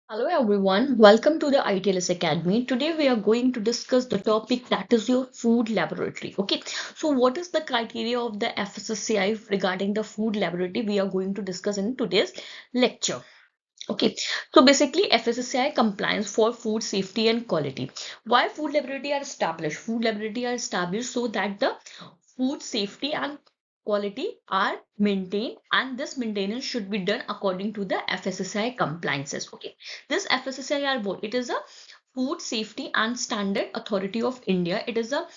Hello everyone, welcome to the ITLS Academy. Today we are going to discuss the topic that is your food laboratory. Okay, so what is the criteria of the FSSAI regarding the food laboratory? We are going to discuss in today's lecture. Okay, so basically FSSAI compliance for food safety and quality. Why food laboratory are established? Food laboratory are established so that the food safety and quality are maintained, and this maintenance should be done according to the FSSAI compliances. Okay, this FSSAI are what? It is a Food Safety and Standard Authority of India. It is a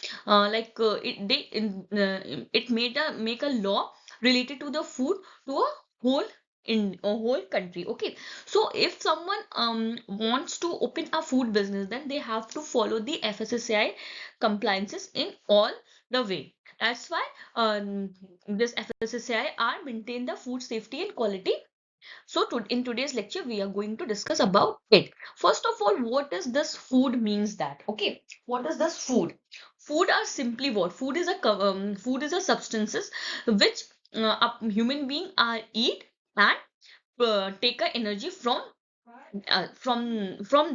it made a make a law related to the food to a whole in a whole country. Okay, so if someone wants to open a food business, then they have to follow the FSSAI compliances in all the way. That's why this FSSAI are maintain the food safety and quality. So in today's lecture, we are going to discuss about it. First of all, what is this food means that? Okay, what is this food? Food are simply what? Food is a substances which a human being are eat and take a energy from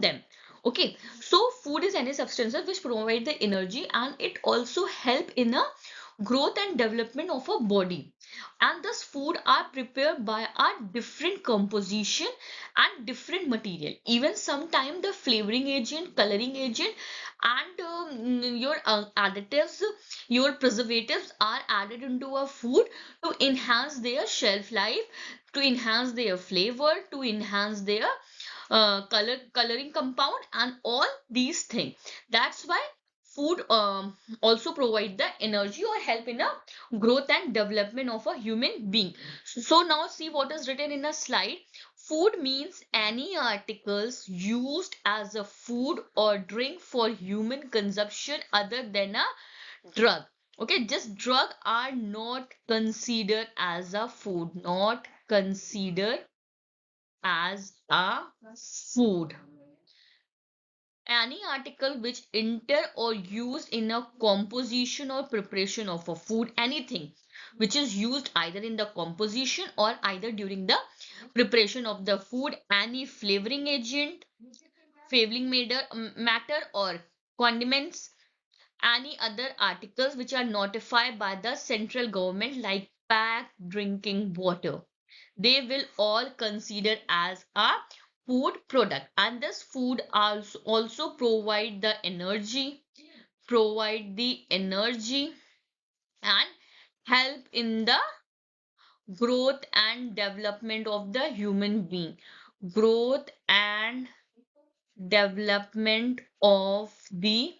them. Okay, so food is any substances which provide the energy, and it also help in a growth and development of a body. And this food are prepared by a different composition and different material. Even sometime the flavoring agent, coloring agent, and your additives, your preservatives are added into a food to enhance their shelf life, to enhance their flavor, to enhance their coloring compound and all these things. That's why food also provide the energy or help in a growth and development of a human being. So now see what is written in a slide. Food means any articles used as a food or drink for human consumption other than a drug. Okay, just drug are not considered as a food, not considered as a food. Any article which enter or used in a composition or preparation of a food, anything which is used either in the composition or either during the preparation of the food, any flavoring agent, matter or condiments, any other articles which are notified by the central government like packed drinking water, they will all consider as a food product. And this food also provide the energy and help in the growth and development of the human being. Growth and development of the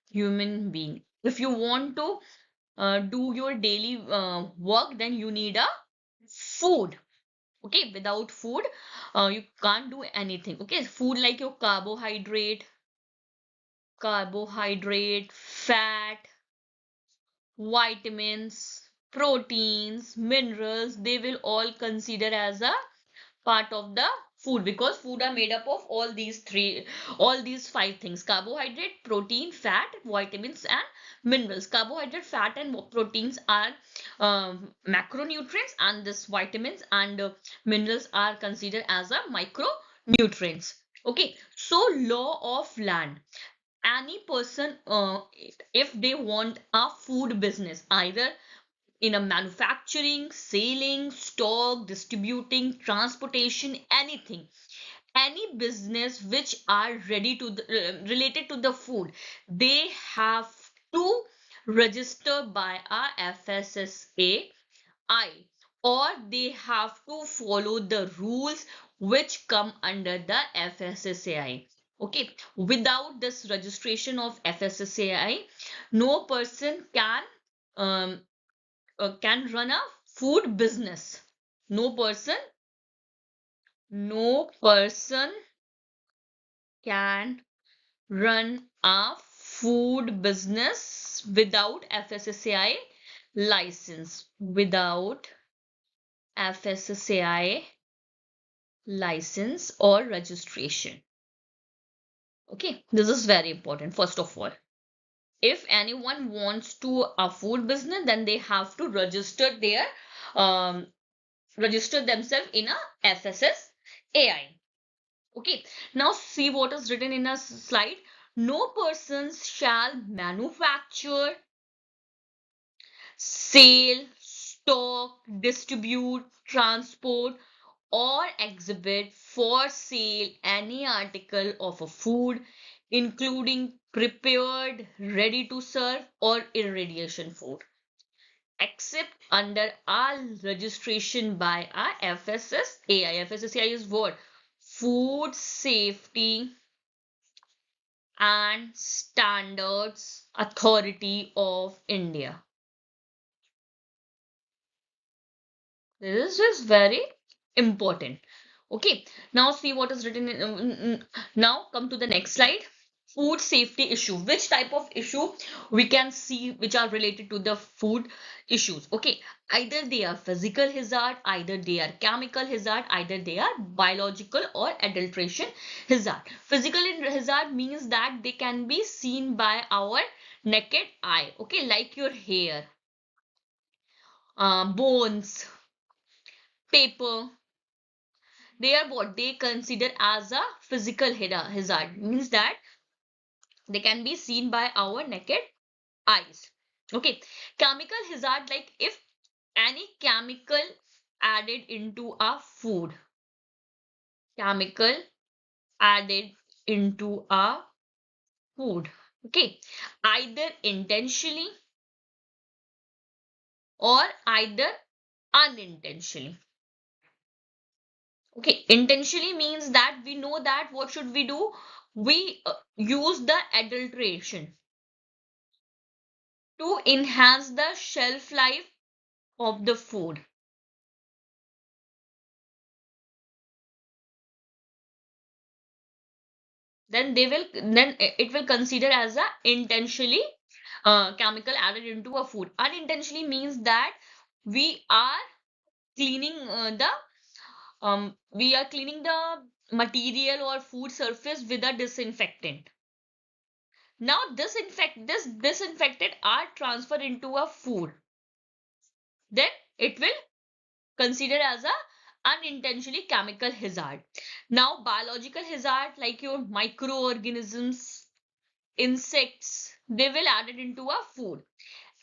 human being. If you want to do your daily work, then you need a food. Okay, without food you can't do anything. Okay, food like your carbohydrate, fat, vitamins, proteins, minerals, they will all consider as a part of the food, because food are made up of all these five things: carbohydrate, protein, fat, vitamins and minerals. Carbohydrate, fat and proteins are macronutrients, and this vitamins and minerals are considered as a micronutrients. Okay, so law of land. Any person if they want a food business, either in a manufacturing, selling, stock, distributing, transportation, anything, any business which are ready to related to the food, they have to register by a FSSAI, or they have to follow the rules which come under the FSSAI. Okay, without this registration of FSSAI, no person um, can run a food business. No person, no person can run a food business without FSSAI license. Without FSSAI license or registration. Okay, this is very important. First of all, if anyone wants to a food business, then they have to um, register themselves in a FSSAI. Okay, now see what is written in a slide. No persons shall manufacture, sell, stock, distribute, transport, or exhibit for sale any article of a food, including prepared, ready to serve, or irradiation food, except under our registration by our FSSAI. FSSAI is what? Food Safety and Standards Authority of India. This is very important. Okay, now see what is written in. Now come to the next slide. Food safety issue. Which type of issue we can see which are related to the food issues? Okay, either they are physical hazard, either they are chemical hazard, either they are biological or adulteration hazard. Physical hazard means that they can be seen by our naked eye. Okay, like your hair, bones, paper. They are what they consider as a physical hazard, means that they can be seen by our naked eyes. Okay, chemical hazard, like if any chemical added into a food, chemical added into a food, okay, either intentionally or either unintentionally. Okay, intentionally means that we know that what should we do? We use the adulteration to enhance the shelf life of the food. Then it will consider as a intentionally chemical added into a food. Unintentionally means that we are cleaning we are cleaning the material or food surface with a disinfectant. Now this disinfectant are transferred into a food. Then it will consider as a unintentionally chemical hazard. Now biological hazard, like your microorganisms, insects, they will add it into a food.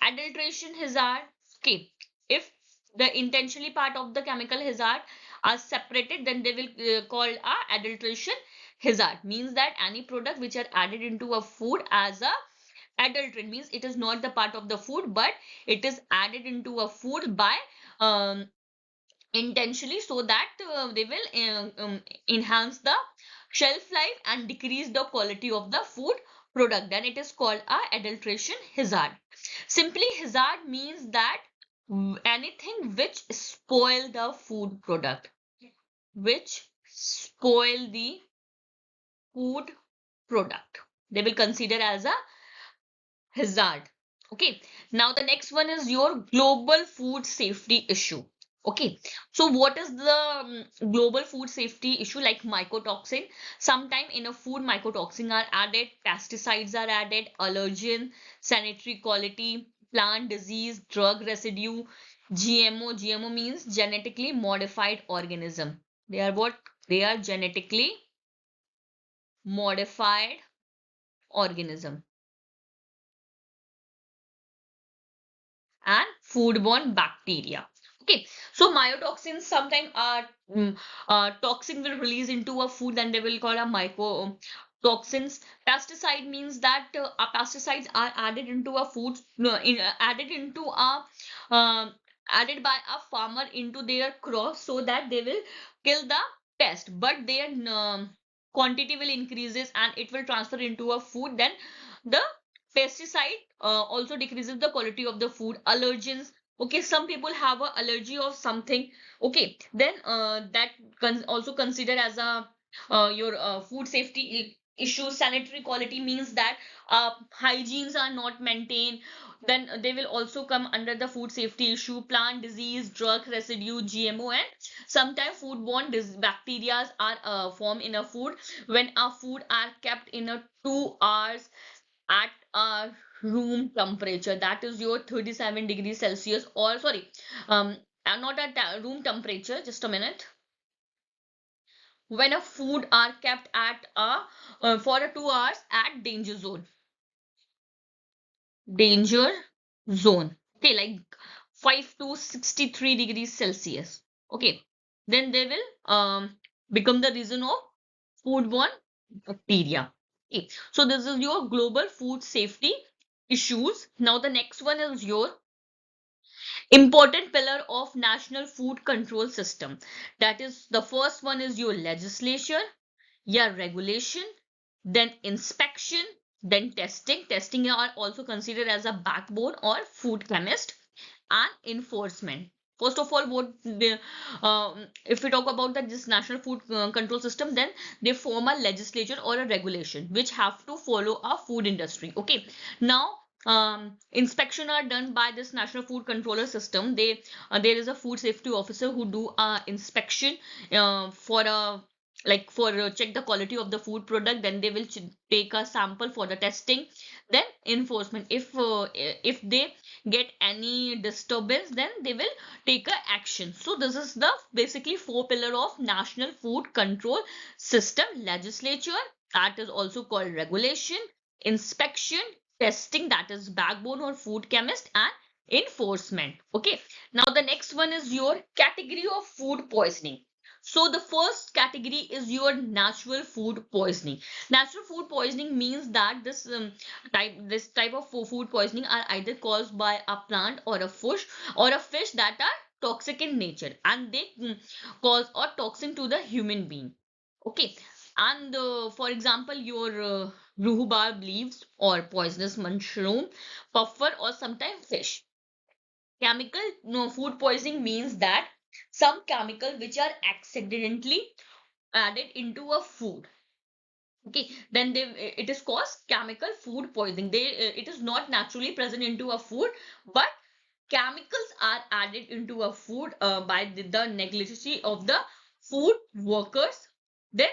Adulteration hazard, okay, if the intentionally part of the chemical hazard are separated, then they will call a adulteration hazard, means that any product which are added into a food as a adulterant, means it is not the part of the food but it is added into a food by um, intentionally, so that they will enhance the shelf life and decrease the quality of the food product. Then it is called a adulteration hazard. Simply hazard means that anything which spoil the food product, which spoil the food product, they will consider as a hazard. Okay, now the next one is your global food safety issue. Okay, so what is the global food safety issue? Like mycotoxin. Sometime in a food, mycotoxin are added, pesticides are added, allergen, sanitary quality, plant disease, drug residue, GMO. GMO means genetically modified organism. They are what? They are genetically modified organism. And foodborne bacteria. Okay, so mycotoxins sometimes are toxin will release into a food, then they will call a mycotoxins. Pesticide means that pesticides are added into a food, added into a um added by a farmer into their crop so that they will kill the pest, but their quantity will increases and it will transfer into a food. Then the pesticide also decreases the quality of the food. Allergens, okay, some people have a allergy of something, okay, then that also considered as a your food safety issue. Sanitary quality means that hygienes are not maintained, then they will also come under the food safety issue. Plant disease, drug residue, GMO, and sometimes foodborne bacteria are formed in a food when a food are kept in a 2 hours at a room temperature, that is your 37 degrees Celsius, or sorry, not at room temperature, just a minute, when a food are kept at a for a 2 hours at danger zone, okay, like 5 to 63 degrees Celsius, okay, then they will become the reason of foodborne bacteria. Okay, so this is your global food safety issues. Now the next one is your important pillar of national food control system. That is, the first one is your legislation, yeah, regulation, then inspection, then testing. Testing are also considered as a backbone or food chemist, and enforcement. First of all, if we talk about that this national food control system, then they form a legislation or a regulation which have to follow a food industry. Okay, now inspection are done by this national food controller system. There is a food safety officer who do a inspection for a like for check the quality of the food product. Then they will take a sample for the testing. Then enforcement, if they get any disturbance, then they will take a action. So this is the basically four pillar of national food control system: legislature, that is also called regulation; inspection; testing, that is backbone or food chemist; and enforcement. Okay, now the next one is your category of food poisoning. So the first category is your natural food poisoning. Natural food poisoning means that this type of food poisoning are either caused by a plant or a fish that are toxic in nature, and they cause or toxin to the human being. Okay, and for example, your rhubarb leaves or poisonous mushroom, puffer, or sometimes fish. Chemical no, food poisoning means that some chemical which are accidentally added into a food. Okay, then it is caused chemical food poisoning. It is not naturally present into a food, but chemicals are added into a food by the negligence of the food workers. Then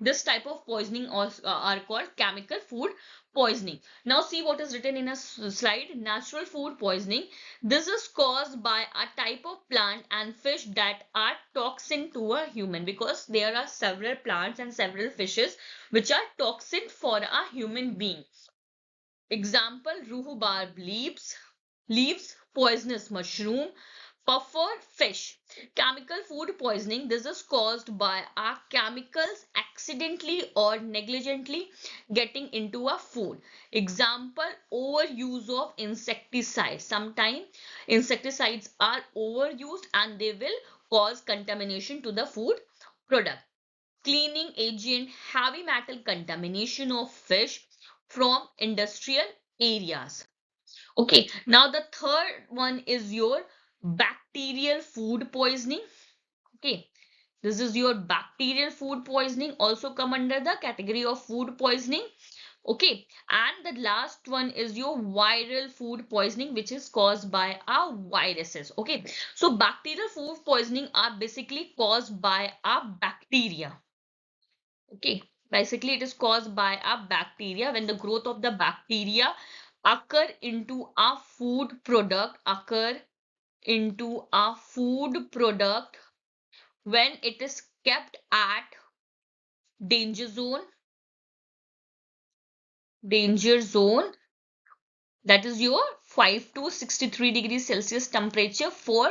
this type of poisoning also, are called chemical food poisoning. Now see what is written in a slide. Natural food poisoning, this is caused by a type of plant and fish that are toxin to a human, because there are several plants and several fishes which are toxin for a human being. Example: rhubarb leaves, poisonous mushroom, puffer fish. Chemical food poisoning, this is caused by our chemicals accidentally or negligently getting into a food. Example: overuse of insecticides. Sometimes insecticides are overused and they will cause contamination to the food product. Cleaning agent, heavy metal contamination of fish from industrial areas. Okay, now the third one is your bacterial food poisoning. Okay, this is your bacterial food poisoning, also come under the category of food poisoning. Okay, and the last one is your viral food poisoning, which is caused by our viruses. Okay, so bacterial food poisoning are basically caused by a bacteria. Okay, basically it is caused by a bacteria. When the growth of the bacteria occur into a food product when it is kept at danger zone, danger zone, that is your 5 to 63 degrees Celsius temperature for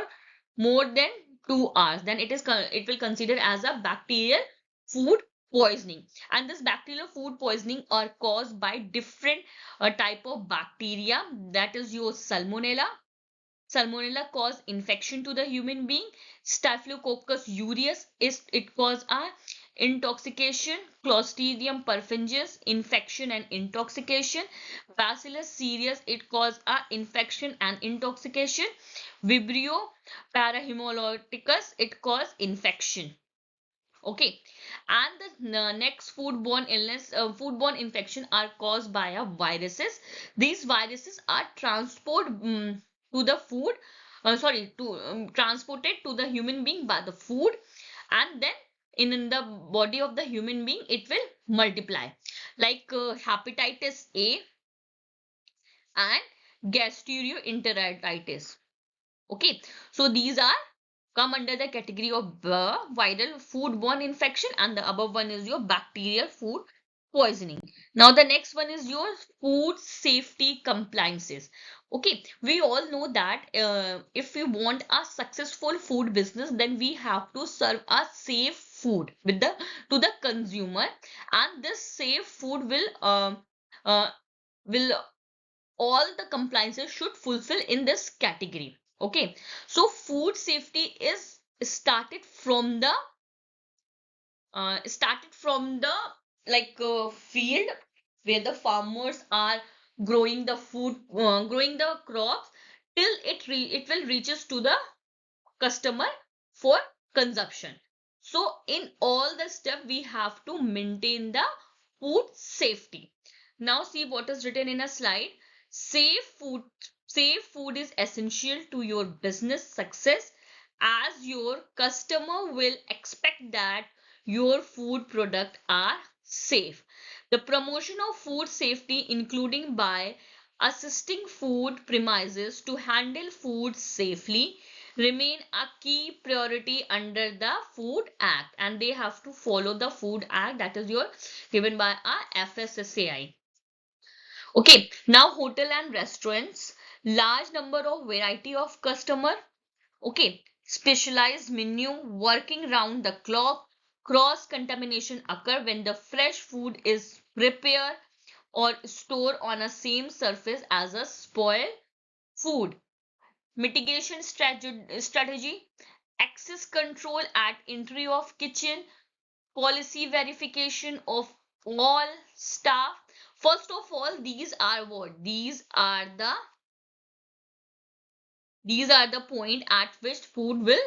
more than 2 hours, then it will consider as a bacterial food poisoning. And this bacterial food poisoning are caused by different type of bacteria, that is your salmonella. Salmonella cause infection to the human being. Staphylococcus aureus is it cause a intoxication. Clostridium perfringens, infection and intoxication. Bacillus cereus, it cause a infection and intoxication. Vibrio parahemolyticus, it cause infection. Okay, and the next foodborne infection are caused by a viruses. These viruses are to the food, sorry, to transported to the human being by the food, and then in the body of the human being it will multiply, like hepatitis A and gastroenteritis. Okay, so these are come under the category of viral foodborne infection, and the above one is your bacterial food poisoning. Now the next one is your food safety compliances. Okay, we all know that if we want a successful food business, then we have to serve a safe food with the to the consumer, and this safe food uh, will all the compliances should fulfill in this category. Okay, so food safety is started from the field where the farmers are growing the crops till it will reaches to the customer for consumption. So in all the step we have to maintain the food safety. Now see what is written in a slide. Safe food, safe food is essential to your business success, as your customer will expect that your food product are safe. The promotion of food safety, including by assisting food premises to handle food safely, remain a key priority under the Food Act, and they have to follow the Food Act that is your given by our FSSAI. Okay, now hotel and restaurants, large number of variety of customer. Okay, specialized menu, working round the clock, cross contamination occur when the fresh food is prepared or stored on a same surface as a spoiled food. Mitigation strategy, access control at entry of kitchen, policy verification of all staff. First of all, these are what? These are the point at which food will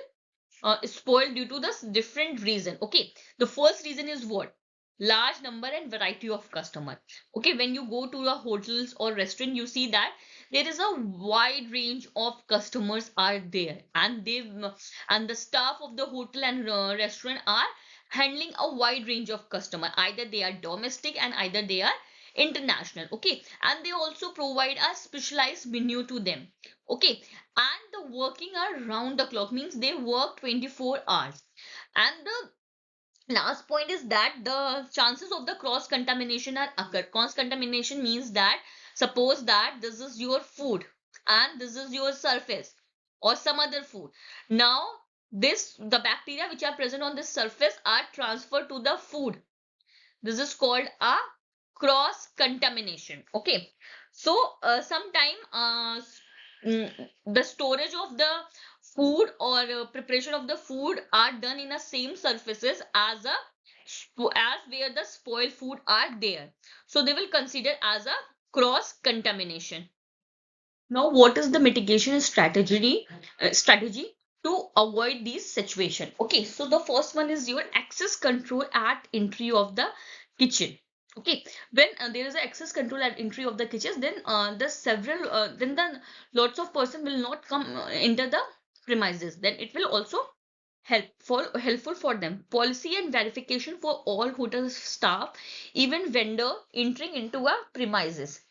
spoil due to this different reason. Okay, the first reason is what? Large number and variety of customer. Okay, when you go to the hotels or restaurant, you see that there is a wide range of customers are there, and the staff of the hotel and restaurant are handling a wide range of customer. Either they are domestic and either they are international. Okay, and they also provide a specialized menu to them. Okay, and the working are round the clock, means they work 24 hours. And the last point is that the chances of the cross contamination are occur. Cross contamination means that suppose that this is your food and this is your surface or some other food. Now this the bacteria which are present on this surface are transferred to the food. This is called a cross contamination. Okay, so sometime the storage of the food or preparation of the food are done in the same surfaces as where the spoiled food are there, so they will consider as a cross contamination. Now, what is the mitigation strategy to avoid these situation? Okay, so the first one is your access control at entry of the kitchen. Okay, when there is a access control at entry of the kitchen, then the lots of person will not come enter the premises. Then it will also helpful for them. Policy and verification for all hotel staff, even vendor entering into a premises.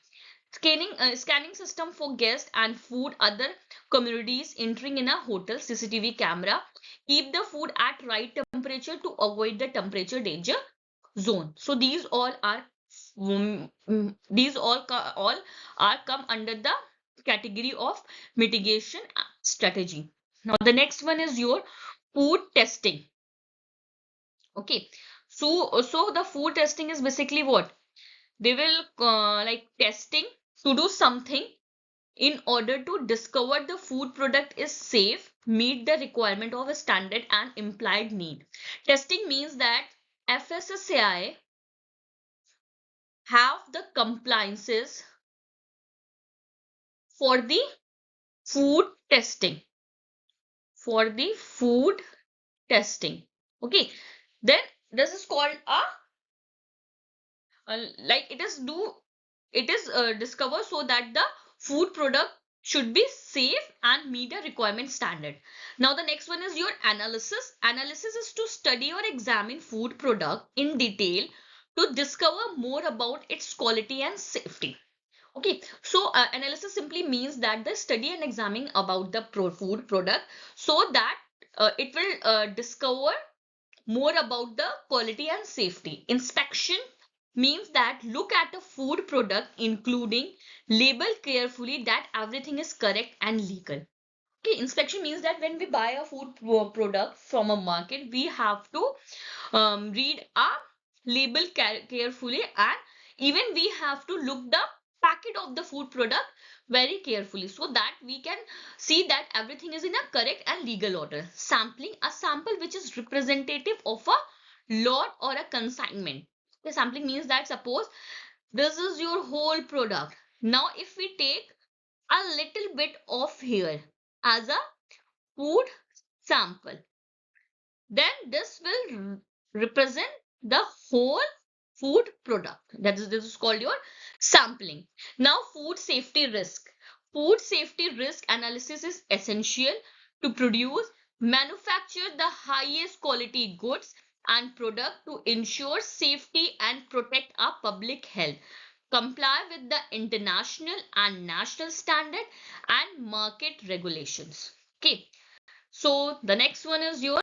Scanning system for guests and food other communities entering in a hotel. CCTV camera. Keep the food at right temperature to avoid the temperature danger zone. So these all are come under the category of mitigation strategy. Now the next one is your food testing. Okay, so the food testing is basically what? They will testing to do something in order to discover the food product is safe, meet the requirement of a standard and implied need. Testing means that FSSAI have the compliances for the food testing. For the food testing. Okay. Then this is called a like it is discovered so that the food product should be safe and meet a requirement standard. Now the next one is your analysis is to study or examine food product in detail to discover more about its quality and safety. Okay, so analysis simply means that the study and examining about the food product, so that it will discover more about the quality and safety. Inspection means that look at a food product, including label carefully that everything is correct and legal. Okay, inspection means that when we buy a food product from a market, we have to read a label carefully, and even we have to look the packet of the food product very carefully so that we can see that everything is in a correct and legal order. Sampling, a sample which is representative of a lot or a consignment. The sampling means that suppose this is your whole product. Now if we take a little bit of here as a food sample, then this will represent the whole food product. This is called your sampling. Now, food safety risk. Food safety risk analysis is essential to produce, manufacture the highest quality goods and product to ensure safety and protect our public health, comply with the international and national standard and market regulations. Okay, so the next one is your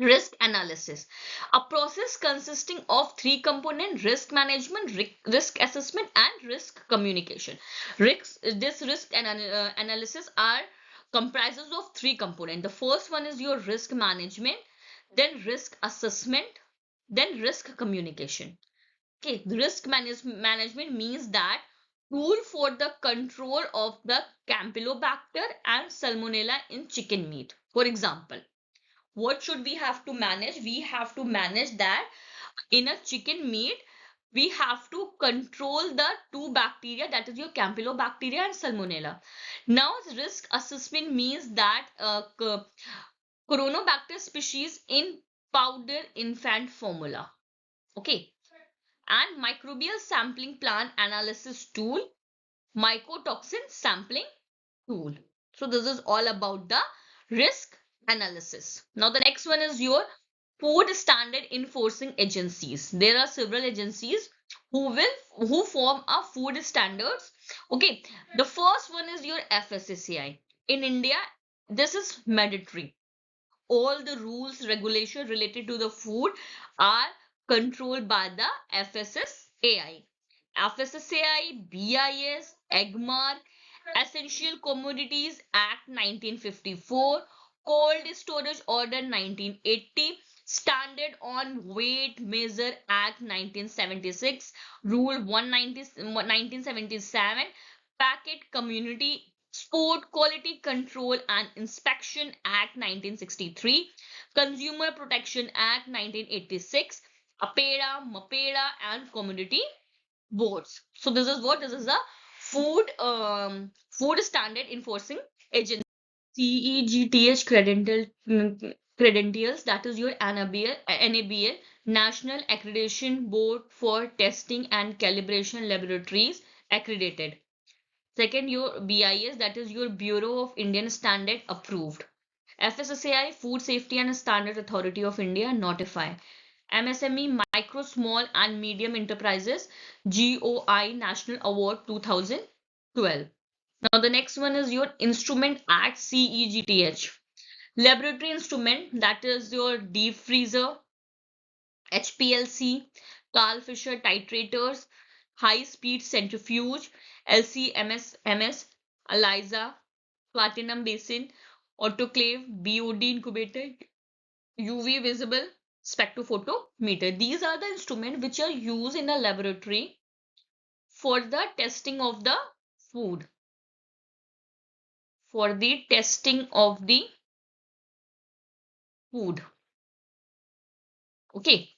risk analysis, a process consisting of three components: risk management, risk assessment, and risk communication. This risk analysis are comprises of three components. The first one is your risk management, then risk assessment, then risk communication. Okay, the management means that tool for the control of the Campylobacter and Salmonella in chicken meat. For example, what should we have to manage? We have to manage that in a chicken meat, we have to control the two bacteria, that is your Campylobacteria and Salmonella. Now, risk assessment means that Coronobacter species in powder infant formula. Okay. And microbial sampling plant analysis tool, mycotoxin sampling tool. So this is all about the risk analysis. Now the next one is your food standard enforcing agencies. There are several agencies who form a food standards. Okay, the first one is your FSSAI. In India, this is mandatory. All the rules, regulation related to the food are controlled by the FSSAI. FSSAI, BIS, EGMAR, Essential Commodities Act 1954, Cold Storage Order 1980, Standard on Weight Measure Act 1976, Rule 190 1977, Packet Community Sport Quality Control and Inspection Act 1963, Consumer Protection Act 1986, APEDA, MAPEDA, and Commodity Boards. So this is what? This is a food standard enforcing agency. CEGTH credentials, that is your NABL, National Accreditation Board for Testing and Calibration Laboratories, accredited. Second, your BIS, that is your Bureau of Indian Standard, approved. FSSAI, Food Safety and Standards Authority of India, notify. MSME, Micro, Small and Medium Enterprises, GOI National Award 2012. Now the next one is your Instrument Act, CEGTH. Laboratory instrument, that is your deep freezer, HPLC, Carl Fisher titrators, high speed centrifuge, LCMS, ELISA, platinum basin, autoclave, BOD incubator, UV visible spectrophotometer. These are the instruments which are used in a laboratory for the testing of the food. For the testing of the food. Okay.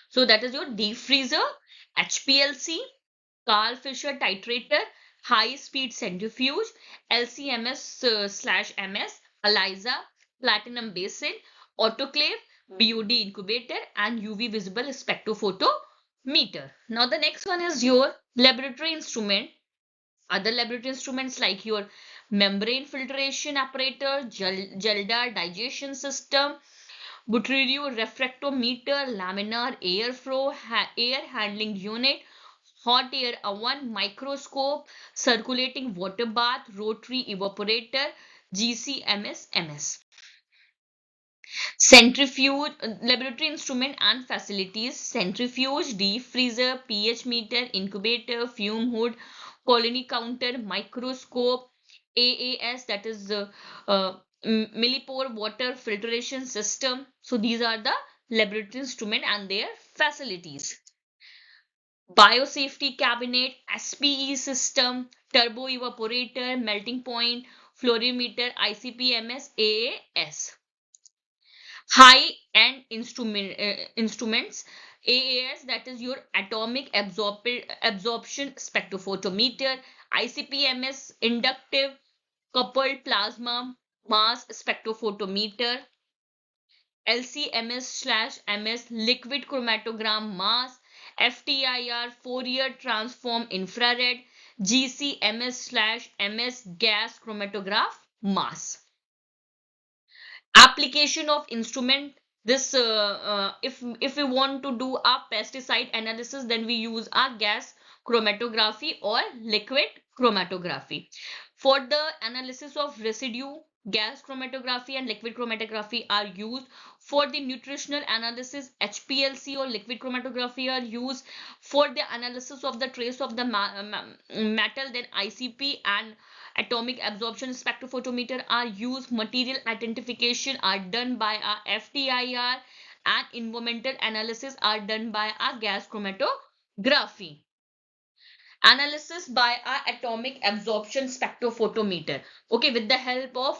So that is your deep freezer, HPLC, Carl Fisher titrator, high speed centrifuge, LCMS slash MS, ELISA, platinum basin, autoclave, BOD incubator, and UV visible spectrophotometer. Now the next one is your laboratory instrument. Other laboratory instruments like your membrane filtration apparatus, Gelda digestion system, Butyrio refractometer, laminar airflow, air handling unit, hot air oven, microscope, circulating water bath, rotary evaporator, GCMS MS. Centrifuge, laboratory instrument and facilities, centrifuge, deep freezer, pH meter, incubator, fume hood, colony counter, microscope, AAS, that is millipore water filtration system. So these are the laboratory instrument and their facilities. Biosafety cabinet, SPE system, turbo evaporator, melting point, fluorimeter, ICP-MS, AAS. High-end instruments, AAS, that is your atomic absorption spectrophotometer, ICP-MS, inductive coupled plasma mass spectrophotometer, LC-MS/MS, liquid chromatogram mass, FTIR, Fourier transform infrared, GC-MS/MS, gas chromatograph mass. Application of instrument, this if we want to do a pesticide analysis, then we use a gas chromatography or liquid chromatography. For the analysis of residue, gas chromatography and liquid chromatography are used. For the nutritional analysis, HPLC or liquid chromatography are used. For the analysis of the trace of the metal, then ICP and atomic absorption spectrophotometer are used. Material identification are done by a FTIR, and environmental analysis are done by a gas chromatography. Analysis by a atomic absorption spectrophotometer. Okay, with the help of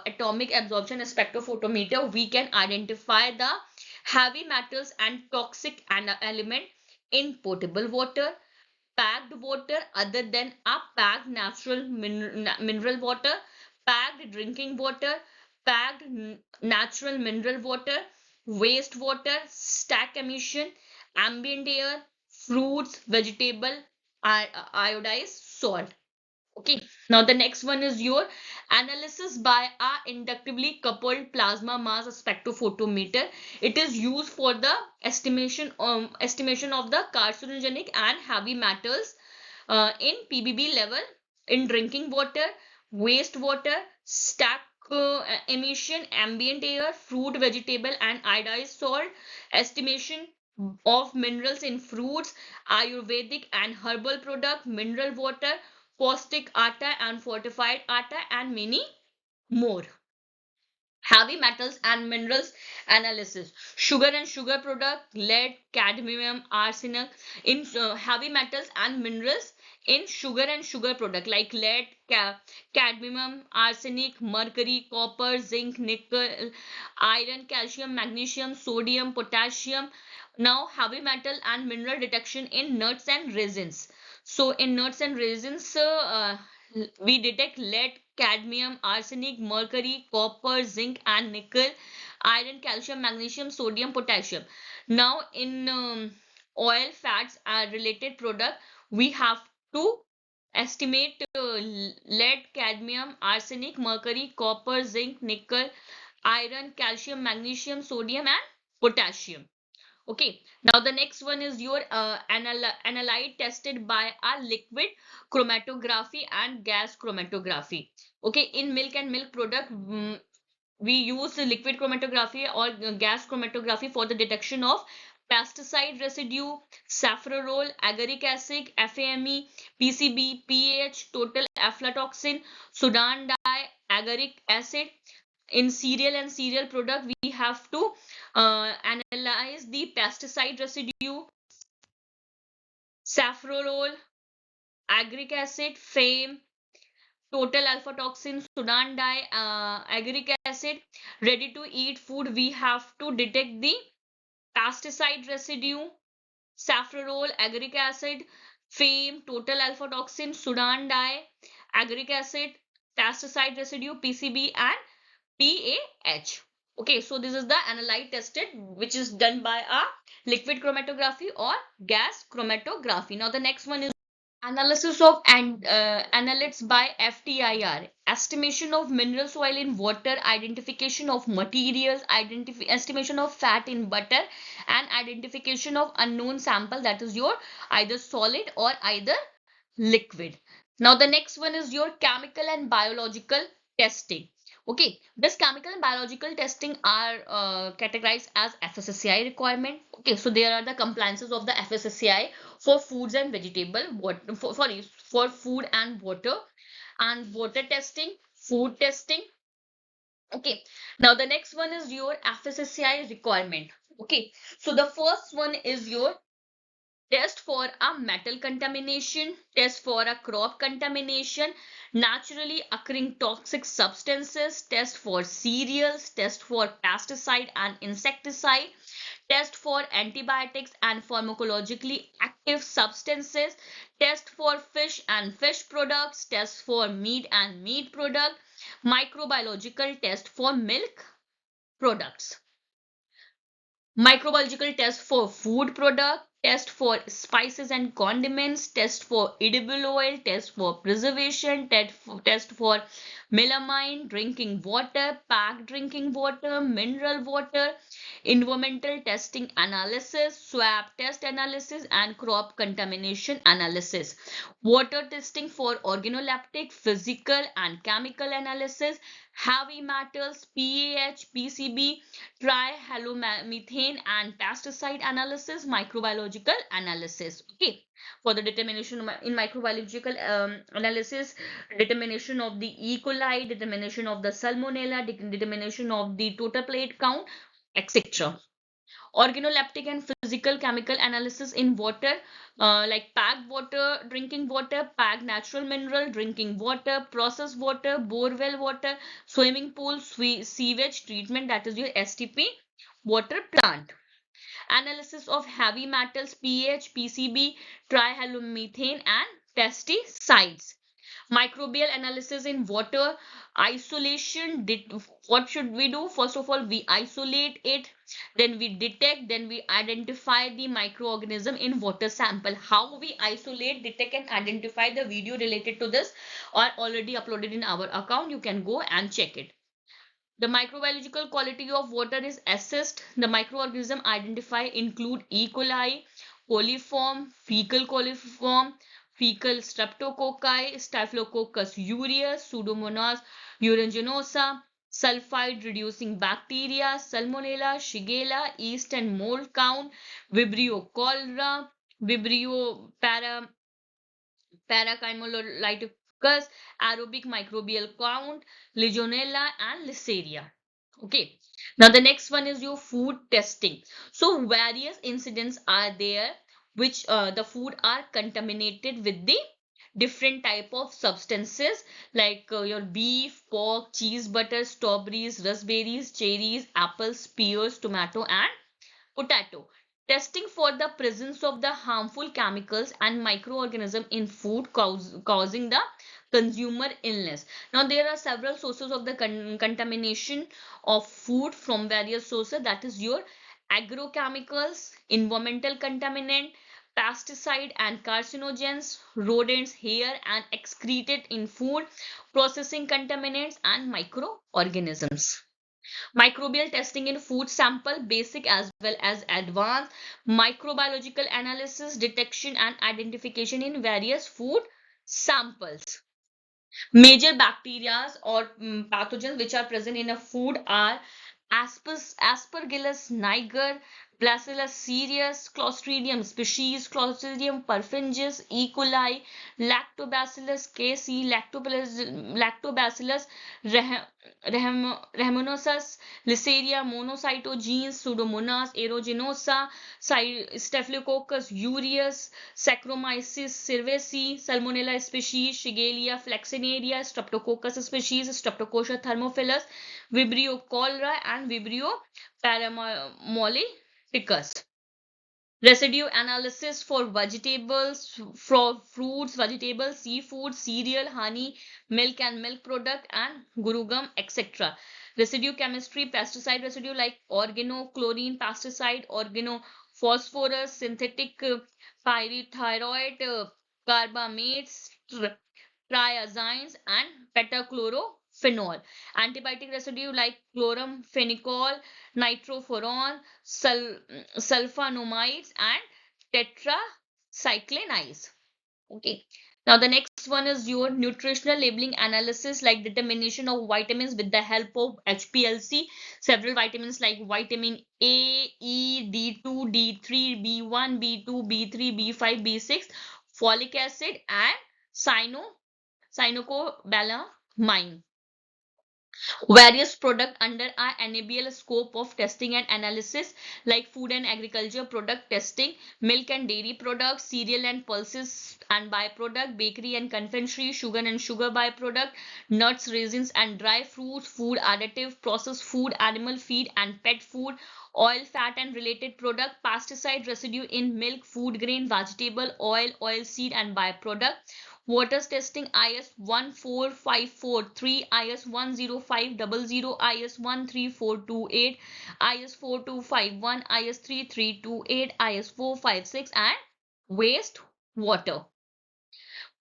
atomic absorption spectrophotometer, we can identify the heavy metals and toxic element in potable water, packed water other than a packed natural mineral water, packed drinking water, packed natural mineral water, wastewater, stack emission, ambient air, fruits, vegetable, iodized salt. Okay, now the next one is your analysis by a inductively coupled plasma mass spectrophotometer. It is used for the estimation of the carcinogenic and heavy metals in PBB level in drinking water, wastewater, stack emission, ambient air, fruit, vegetable, and iodized salt, estimation of minerals in fruits, Ayurvedic and herbal product, mineral water, caustic atta and fortified atta, and many more. Heavy metals and minerals analysis, sugar and sugar product, lead, cadmium, arsenic in heavy metals and minerals in sugar and sugar product like lead, cadmium, arsenic, mercury, copper, zinc, nickel, iron, calcium, magnesium, sodium, potassium. Now heavy metal and mineral detection in nuts and resins. So in nuts and resins, we detect lead, cadmium, arsenic, mercury, copper, zinc, and nickel, iron, calcium, magnesium, sodium, potassium. Now, in oil, fats, and related product, we have to estimate lead, cadmium, arsenic, mercury, copper, zinc, nickel, iron, calcium, magnesium, sodium, and potassium. Okay, now the next one is your analyte tested by a liquid chromatography and gas chromatography. Okay, in milk and milk product, we use the liquid chromatography or gas chromatography for the detection of pesticide residue, saffrorol, agaric acid, FAME, PCB, pH, total aflatoxin, Sudan dye, agaric acid. In cereal and cereal product, we have to analyze the pesticide residue, saffrorol, agaric acid, FAME, total alpha toxin, Sudan dye, agaric acid. Ready to eat food, we have to detect the pesticide residue, saffrorol, agaric acid, FAME, total alpha toxin, Sudan dye, agaric acid, pesticide residue, PCB, and PAH. Okay, so this is the analyte tested, which is done by a liquid chromatography or gas chromatography. Now the next one is analysis of analytes by FTIR, estimation of mineral soil in water, identification of materials, estimation of fat in butter, and identification of unknown sample, that is your either solid or either liquid. Now the next one is your chemical and biological testing. Okay, this chemical and biological testing are categorized as FSSAI requirement. Okay, so there are the compliances of the FSSAI for foods and vegetable, sorry, for food and water testing, food testing. Okay, now the next one is your FSSAI requirement. Okay, so the first one is your test for a metal contamination, test for a crop contamination, naturally occurring toxic substances, test for cereals, test for pesticide and insecticide, test for antibiotics and pharmacologically active substances, test for fish and fish products, test for meat and meat product, microbiological test for milk products, microbiological test for food product, test for spices and condiments, test for edible oil, test for preservation, test for melamine, drinking water, packed drinking water, mineral water, environmental testing analysis, swab test analysis, and crop contamination analysis. Water testing for organoleptic, physical and chemical analysis, heavy metals, PAH, PCB, trihalomethane and pesticide analysis, microbiological analysis. Okay, for the determination in microbiological analysis, determination of the E. coli, determination of the salmonella, determination of the total plate count, etc. Organoleptic and physical chemical analysis in water, like packed water, drinking water, packed natural mineral, drinking water, processed water, borewell water, swimming pool, sewage treatment, that is your STP, water plant. Analysis of heavy metals, pH, PCB, trihalomethane, and pesticides. Microbial analysis in water, isolation. What should we do? First of all, we isolate it, then we detect, then we identify the microorganism in water sample. How we isolate, detect, and identify, the video related to this are already uploaded in our account. You can go and check it. The microbiological quality of water is assessed. The microorganism identified include E. coli, coliform, fecal streptococci, Staphylococcus aureus, Pseudomonas aeruginosa, sulfide reducing bacteria, Salmonella, Shigella, yeast and mold count, Vibrio cholera, Vibrio parachimolyticus, aerobic microbial count, Legionella, and Listeria. Okay. Now the next one is your food testing. So various incidents are there which the food are contaminated with the different type of substances like your beef, pork, cheese, butter, strawberries, raspberries, cherries, apples, pears, tomato, and potato. Testing for the presence of the harmful chemicals and microorganisms in food causing the consumer illness. Now, there are several sources of the contamination of food from various sources. That is your agrochemicals, environmental contaminant, pesticide and carcinogens, rodents, hair and excreted in food, processing contaminants and microorganisms. Microbial testing in food sample, basic as well as advanced. Microbiological analysis, detection and identification in various food samples. Major bacteria or pathogens which are present in a food are Aspergillus niger, Bacillus cereus, Clostridium species, Clostridium perfringens, E. coli, Lactobacillus KC, Lactobacillus rhamnosus, Listeria monocytogenes, Pseudomonas aeruginosa, Staphylococcus aureus, Saccharomyces cerevisiae, Salmonella species, Shigella flexinaria, Streptococcus species, Streptococcus thermophilus, Vibrio cholera, and Vibrio paramolyticus. Residue analysis for vegetables, for fruits, vegetables, seafood, cereal, honey, milk and milk product, and gurugam, etc. Residue chemistry, pesticide residue like organochlorine pesticide, organophosphorus, synthetic pyrethroid, carbamates, triazines, and pentachlorophenol. Antibiotic residue like chloramphenicol, nitrofuran, sulfonamides, and tetracyclines. Okay. Now the next one is your nutritional labeling analysis, like determination of vitamins with the help of HPLC. Several vitamins like vitamin A, E, D2, D3, B1, B2, B3, B5, B6, folic acid, and cyanocobalamin. Various products under our enable scope of testing and analysis, like food and agriculture product testing, milk and dairy products, cereal and pulses and byproduct, bakery and confectionery, sugar and sugar byproduct, nuts, raisins and dry fruits, food additive, processed food, animal feed and pet food, oil, fat and related product, pesticide residue in milk, food grain, vegetable oil, oil seed and byproduct. Waters testing IS 14543, IS 10500, IS 13428, IS 4251, IS 3328, IS 456, and waste water.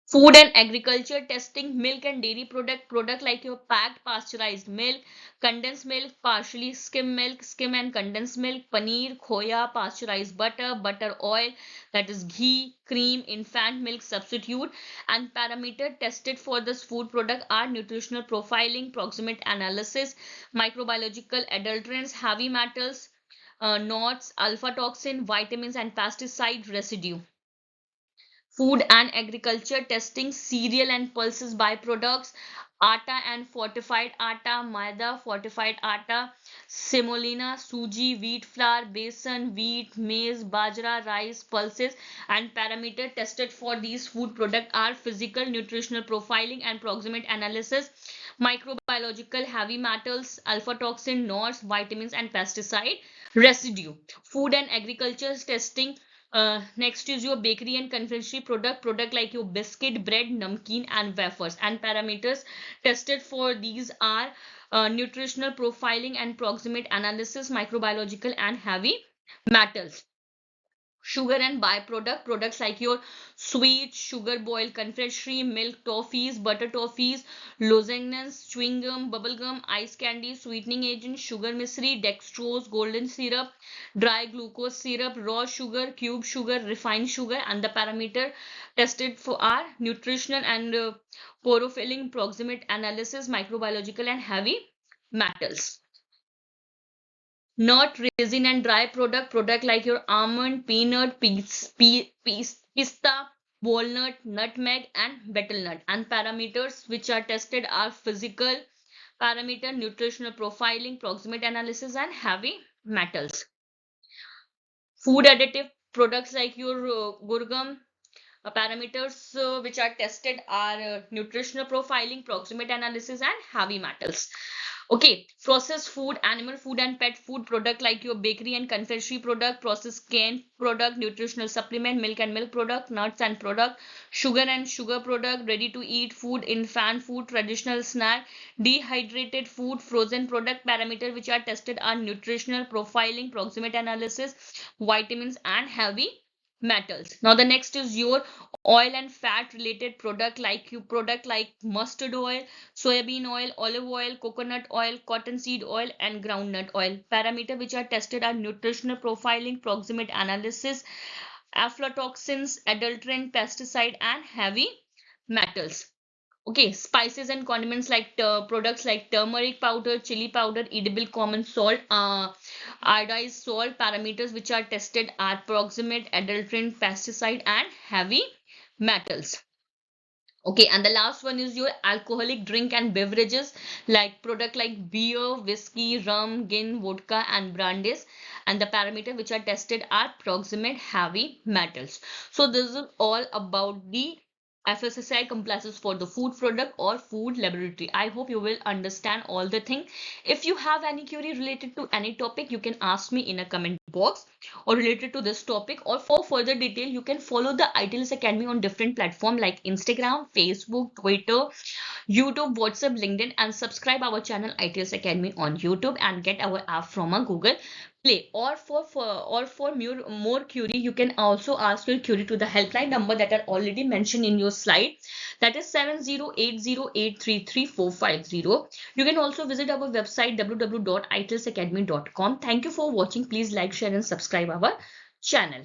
Food and agriculture testing, milk and dairy product like your packed pasteurized milk, condensed milk, partially skim and condensed milk, paneer, khoya, pasteurized butter, butter oil, that is ghee, cream, infant milk substitute. And parameter tested for this food product are nutritional profiling, proximate analysis, microbiological adulterants, heavy metals, knots, alpha toxin, vitamins and pesticide residue. Food and agriculture testing, cereal and pulses byproducts, atta and fortified atta, maida, fortified atta, semolina, suji, wheat flour, besan, wheat, maize, bajra, rice, pulses. And parameter tested for these food products are physical, nutritional profiling and proximate analysis, microbiological, heavy metals, alpha toxin, knots, vitamins and pesticide residue. Food and agriculture testing, next is your bakery and confectionery product like your biscuit, bread, namkeen and wafers. And parameters tested for these are nutritional profiling and proximate analysis, microbiological and heavy metals. Sugar and byproduct products like your sweet, sugar boiled confectionery, milk toffees, butter toffees, lozenges, chewing gum, bubble gum, ice candy, sweetening agent, sugar mystery, dextrose, golden syrup, dry glucose syrup, raw sugar, cube sugar, refined sugar. And the parameter tested for are nutritional and porofilling, proximate analysis, microbiological and heavy metals. Nut, resin and dry product like your almond, peanut, pista, walnut, nutmeg and betel nut. And parameters which are tested are physical parameter, nutritional profiling, proximate analysis and heavy metals. Food additive products like your gurgum, parameters which are tested are nutritional profiling, proximate analysis and heavy metals. Okay, processed food, animal food and pet food product like your bakery and confectionery product, processed canned product, nutritional supplement, milk and milk product, nuts and product, sugar and sugar product, ready to eat food, infant food, traditional snack, dehydrated food, frozen product. Parameter which are tested are nutritional profiling, proximate analysis, vitamins and heavy metals. Now the next is your oil and fat related product like mustard oil, soybean oil, olive oil, coconut oil, cottonseed oil and groundnut oil. Parameter which are tested are nutritional profiling, proximate analysis, aflatoxins, adulterant, pesticide and heavy metals. Okay, spices and condiments like products like turmeric powder, chili powder, edible common salt, iodized salt. Parameters which are tested are proximate, adulterant, pesticide and heavy metals. Okay, and the last one is your alcoholic drink and beverages like product like beer, whiskey, rum, gin, vodka and brandies. And the parameter which are tested are proximate, heavy metals. So this is all about the FSSAI compliances for the food product or food laboratory. I hope you will understand all the thing. If you have any query related to any topic, you can ask me in a comment box, or related to this topic, or for further detail you can follow the ITLS Academy on different platforms like Instagram, Facebook, Twitter, YouTube, WhatsApp, LinkedIn, and subscribe our channel ITLS Academy on YouTube and get our app from a Google Play. Or for more query, you can also ask your query to the helpline number that are already mentioned in your slide, that is 7080833450. You can also visit our website www.itlsacademy.com. Thank you for watching. Please like, share and subscribe our channel.